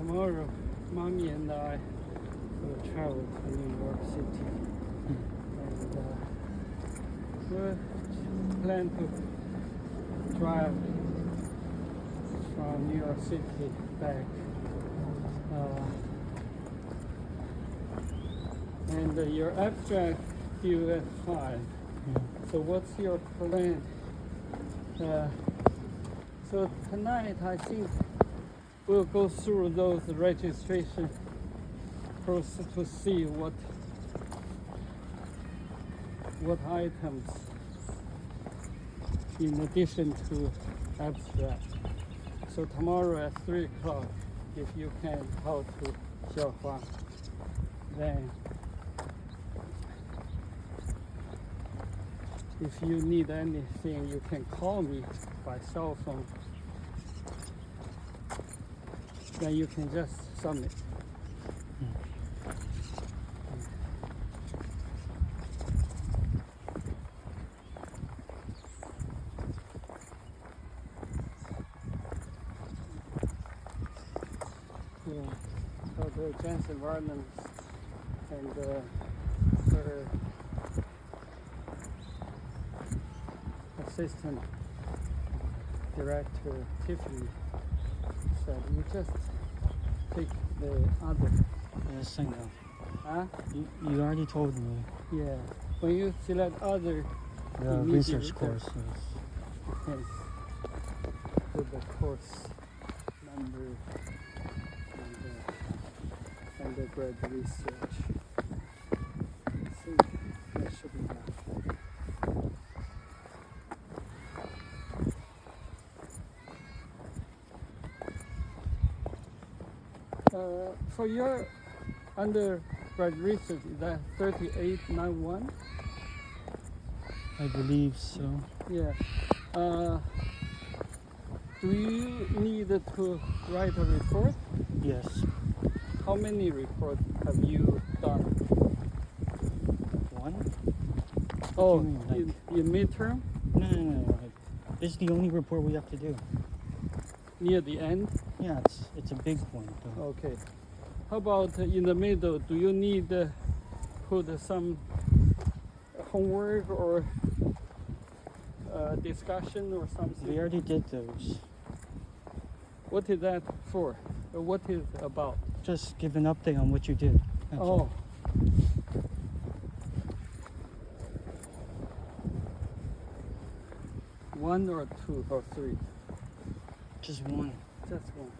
tomorrow, Mommy and I will travel to New York City. And we'll plan to drive from New York City back. And your abstract due at 5. So what's your plan? So tonight I think we'll go through those registration process to see what items in addition to abstract. So tomorrow at 3 o'clock, if you can talk to Xiaohua, then if you need anything, you can call me by cell phone. Then you can just submit. Yeah. So the Janssen Environment and her assistant director Tiffany said you just pick the other. Yes, I know. Huh? You already told me. Yeah. When you select other, The immediately research course. Yes. you can put the course number and the undergrad research. I think that should be enough. For your undergrad research, is that 3891? I believe so. Yeah. Do you need to write a report? Yes. How many reports have you done? One? Oh, do you mean, in midterm? No. This is the only report we have to do. Near the end? Yeah, it's a big one. Though. Okay. How about in the middle? Do you need put some homework or discussion or something? We already did those. What is that for? What is it about? Just give an update on what you did. That's all. Oh. One or two or three? Just one. Just one.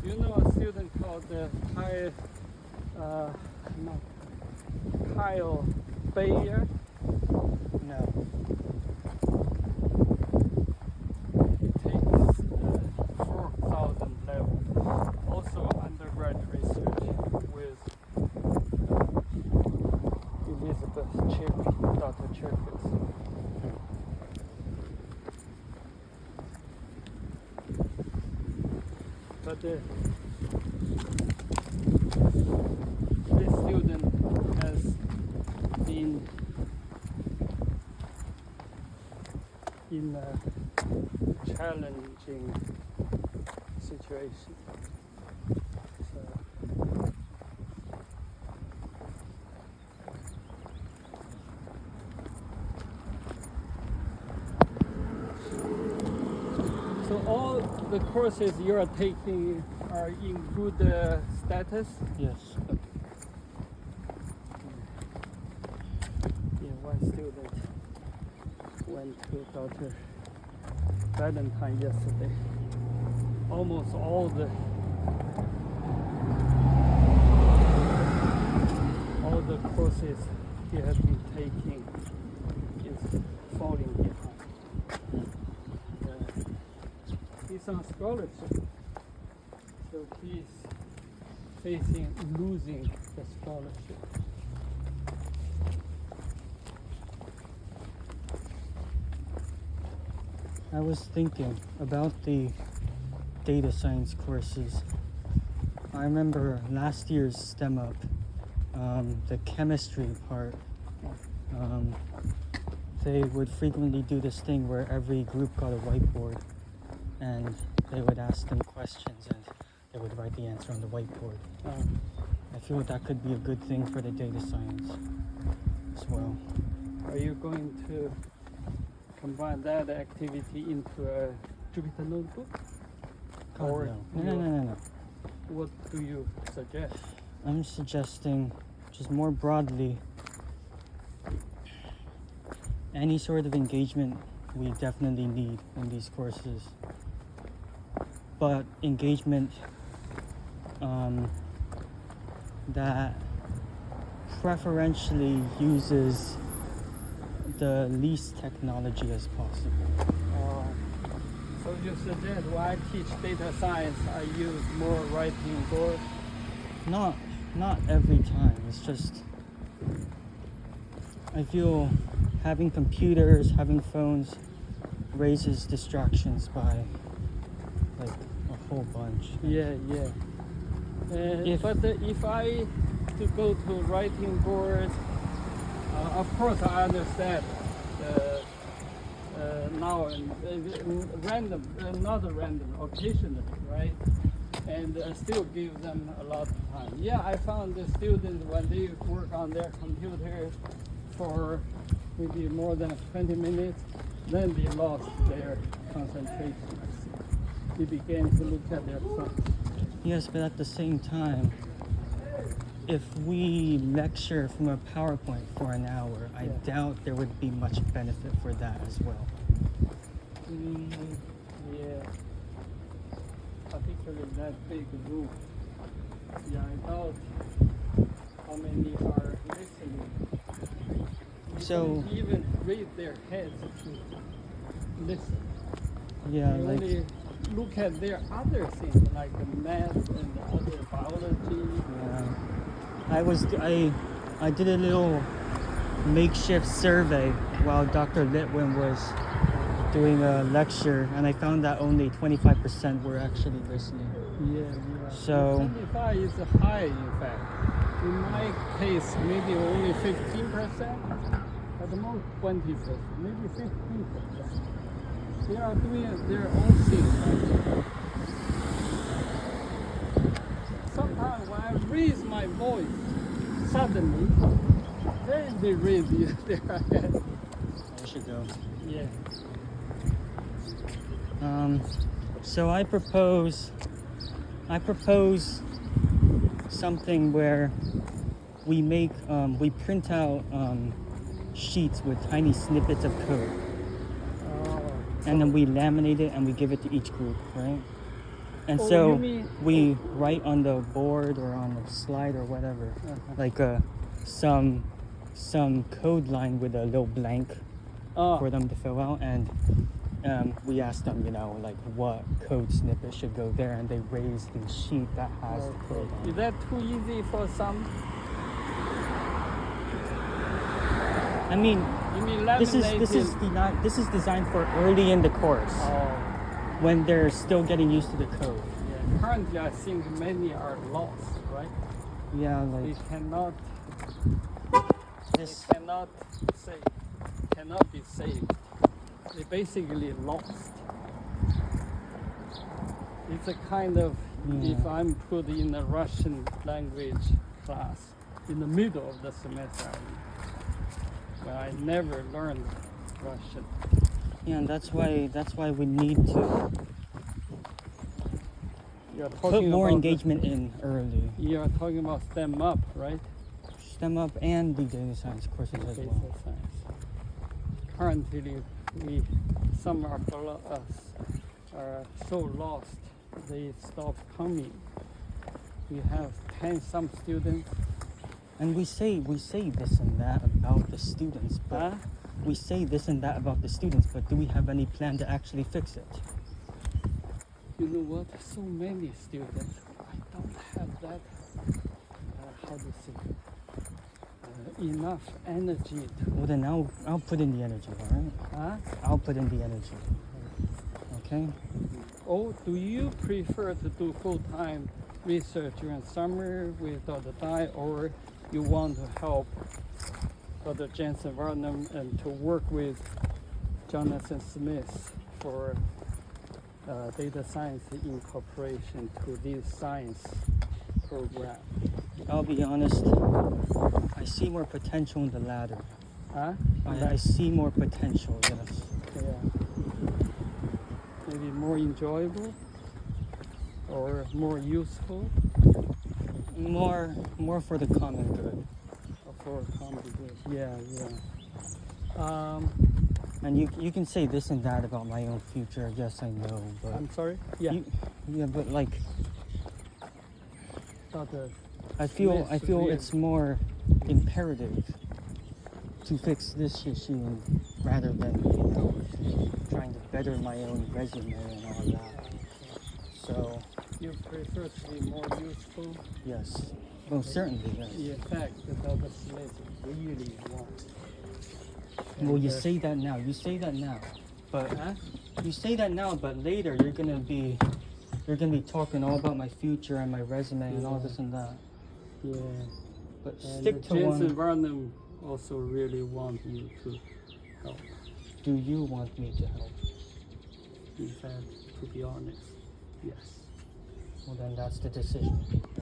You know a student called Kyle Bayer? No. He takes 4,000 level. Also undergrad research with Elizabeth Cherry, Dr. Cherkis. But this student has been in a challenging situation. So all the courses you are taking are in good status? Yes. Yeah, one student went to Dr. Valentine yesterday. Almost all the courses he has been taking is falling behind. He's on scholarship, so he's facing losing the scholarship. I was thinking about the data science courses. I remember last year's STEM Up, the chemistry part, they would frequently do this thing where every group got a whiteboard and they would ask them questions and they would write the answer on the whiteboard. I feel that could be a good thing for the data science as well. Are you going to combine that activity into a Jupyter notebook? God, Or no. what do you suggest? I'm suggesting just more broadly any sort of engagement we definitely need in these courses, but engagement that preferentially uses the least technology as possible. So you suggest when I teach data science, I use more writing board? Not every time. It's just I feel having computers, having phones raises distractions by like a whole bunch. Yeah. But if I to go to writing board, of course I understand now random, not random, occasionally, right? And still give them a lot of time. Yeah, I found the students when they work on their computer for maybe more than 20 minutes, then they lost their concentration. They began to look at their phones. Yes, but at the same time, if we lecture from a PowerPoint for an hour, I doubt there would be much benefit for that as well. Yeah. Particularly that big room. Yeah, I doubt how many are listening. You So don't even raise their heads to listen. yeah, They like only look at their other things like math and other biology. I did a little makeshift survey while Dr. Litwin was doing a lecture, and I found that only 25% were actually listening. Yeah. So 25 is high, in fact. In my case, maybe only 15%. At the most 20%, maybe 15%. They are doing their own thing. Right? Sometimes when I raise my voice suddenly, then they raise their head. I should go. Yeah. So I propose something where we print out sheets with tiny snippets of code, and then we laminate it and we give it to each group, right? And Oh, so you mean- we write on the board or on the slide or whatever, like some code line with a little blank for them to fill out, and we ask them, like what code snippet should go there, and they raise the sheet that has the code on Is it. that too easy for some? I mean, You mean this laminating? is designed for early in the course Oh, when they're still getting used to the code. yeah. Currently, I think many are lost, right? Yeah, They like cannot this. cannot be saved. They basically lost. It's a kind of, if I'm put in a Russian language class in the middle of the semester, well, I never learned Russian. Yeah, and that's why we need to You're put talking more about engagement in early. You're talking about STEM up, right? STEM up and the data science courses as Data well. science. Currently, some are so lost, they stop coming. We have 10 some students. And we say this and that about the students, but we say this and that about the students, but do we have any plan to actually fix it? You know what? So many students. I don't have that. How to say? Enough energy to. Well, then I'll put in the energy, all right? Huh? I'll put in the energy. Okay? Or do you prefer to do full-time research during summer with Dr. Dai, or you want to help Dr. Jensen Varnum and to work with Jonathan Smith for data science incorporation to this science program. I'll be honest, I see more potential in the latter. Huh? I see more potential, yes. Yeah. Maybe more enjoyable or more useful More for the common good. for common good. Yeah, yeah. And you can say this and that about my own future. Yes, I know, but I'm sorry? Yeah. yeah, but like Dr. I feel Smith, it's more imperative to fix this issue rather than trying to better my own resume and all that. So You prefer to be more useful? yes, most certainly yes. The fact that Dr. Smith really wants. Well, you say that now. You say that now, but you say that now, but later you're gonna be talking all about my future and my resume and all this and that. Yeah. But And stick to Jensen one. Varnum also really want you to help. Do you want me to help? In fact, to be honest, yes. Well, then that's the decision.